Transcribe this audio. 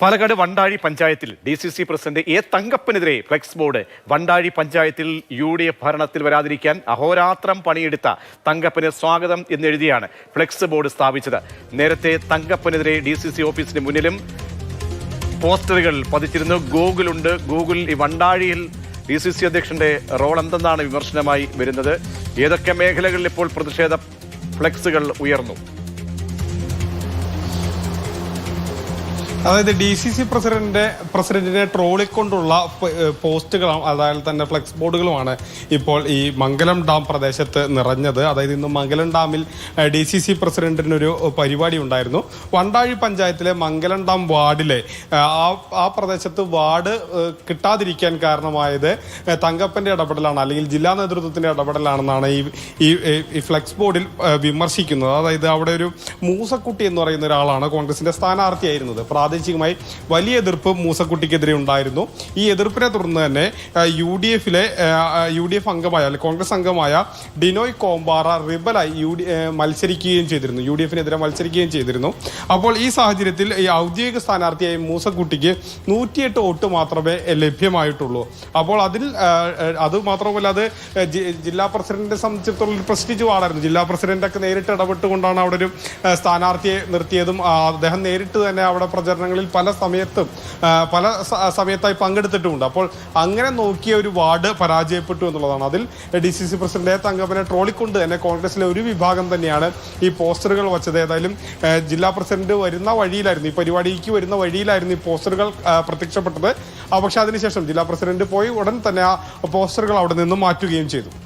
പാലക്കാട് വണ്ടാഴി പഞ്ചായത്തിൽ DCC president A തങ്കപ്പനെതിരെ flex board. Vandazhi പഞ്ചായത്തിൽ UDF ഭരണത്തിൽ വരാതിരിക്കാൻ അഹോരാത്രം പണിയെടുത്ത തങ്കപ്പന് സ്വാഗതം എന്നെഴുതിയാണ് ഫ്ലെക്സ് ബോർഡ് സ്ഥാപിച്ചത്. നേരത്തെ തങ്കപ്പനെതിരെ DCC ഓഫീസിന് മുന്നിലും പോസ്റ്ററുകൾ പതിച്ചിരുന്നു. ഗൂഗിളുണ്ട്. ഗൂഗിൾ ഈ വണ്ടാഴിയിൽ DCC അധ്യക്ഷന്റെ റോൾ എന്തെന്നാണ് വിമർശനമായി വരുന്നത്. ഏതൊക്കെ മേഖലകളിൽ ഇപ്പോൾ പ്രതിഷേധ ഫ്ലെക്സുകൾ ഉയർന്നു? അതായത് DCC പ്രസിഡന്റിനെ ട്രോളിക്കൊണ്ടുള്ള പോസ്റ്റുകളും അതായത് തന്നെ ഫ്ലെക്സ് ബോർഡുകളുമാണ് ഇപ്പോൾ ഈ മംഗലം ഡാം പ്രദേശത്ത് നിറഞ്ഞത്. അതായത് ഇന്ന് മംഗലം ഡാമിൽ DCC പ്രസിഡന്റിനൊരു പരിപാടി ഉണ്ടായിരുന്നു. വണ്ടാഴി പഞ്ചായത്തിലെ മംഗലം ഡാം വാർഡിലെ ആ പ്രദേശത്ത് വാർഡ് കിട്ടാതിരിക്കാൻ കാരണമായത് തങ്കപ്പന്റെ ഇടപെടലാണ്, അല്ലെങ്കിൽ ജില്ലാ നേതൃത്വത്തിന്റെ ഇടപെടലാണെന്നാണ് ഈ ഫ്ലെക്സ് ബോർഡിൽ വിമർശിക്കുന്നത്. അതായത് അവിടെ ഒരു മൂസക്കുട്ടി എന്ന് പറയുന്ന ഒരാളാണ് കോൺഗ്രസിന്റെ സ്ഥാനാർത്ഥിയായിരുന്നത്. പ്രാദേശികമായി വലിയ എതിർപ്പ് മൂസക്കുട്ടിക്കെതിരെ ഉണ്ടായിരുന്നു. ഈ എതിർപ്പിനെ തുടർന്ന് തന്നെ UDF അംഗമായ കോൺഗ്രസ് അംഗമായ ഡിനോയ് കോമ്പാറ റിബലായി മത്സരിക്കുകയും ചെയ്തിരുന്നു, UDFനെതിരെ മത്സരിക്കുകയും ചെയ്തിരുന്നു. അപ്പോൾ ഈ സാഹചര്യത്തിൽ ഈ ഔദ്യോഗിക സ്ഥാനാർത്ഥിയായ മൂസക്കുട്ടിക്ക് 108 വോട്ട് മാത്രമേ ലഭ്യമായിട്ടുള്ളൂ. അപ്പോൾ അത് മാത്രമല്ല, അത് ജില്ലാ പ്രസിഡന്റിനെ സംബന്ധിച്ചിടത്തോളം ഒരു പ്രസ്റ്റീജ് വാർഡായിരുന്നു. ജില്ലാ പ്രസിഡന്റൊക്കെ നേരിട്ട് ഇടപെട്ടുകൊണ്ടാണ് അവിടെ ഒരു സ്ഥാനാർത്ഥിയെ നിർത്തിയതും. അദ്ദേഹം നേരിട്ട് തന്നെ അവിടെ പ്രചരണങ്ങളിൽ പല സമയത്തായി പങ്കെടുത്തിട്ടുമുണ്ട്. അപ്പോൾ അങ്ങനെ നോക്കിയ ഒരു വാർഡ് പരാജയപ്പെട്ടു എന്നുള്ളതാണ്. അതിൽ DCC പ്രസിഡന്റ് തങ്കപ്പനെ ട്രോളിക്കൊണ്ട് തന്നെ കോൺഗ്രസിലെ ഒരു വിഭാഗം തന്നെയാണ് ഈ പോസ്റ്ററുകൾ വച്ചത്. ഏതായാലും ജില്ലാ പ്രസിഡന്റ് വരുന്ന വഴിയിലായിരുന്നു, ഈ പരിപാടിക്ക് വരുന്ന വഴിയിലായിരുന്നു ഈ പോസ്റ്ററുകൾ പ്രത്യക്ഷപ്പെട്ടത്. പക്ഷെ അതിനുശേഷം ജില്ലാ പ്രസിഡന്റ് പോയി ഉടൻ തന്നെ ആ പോസ്റ്ററുകൾ അവിടെ നിന്നും മാറ്റുകയും ചെയ്തു.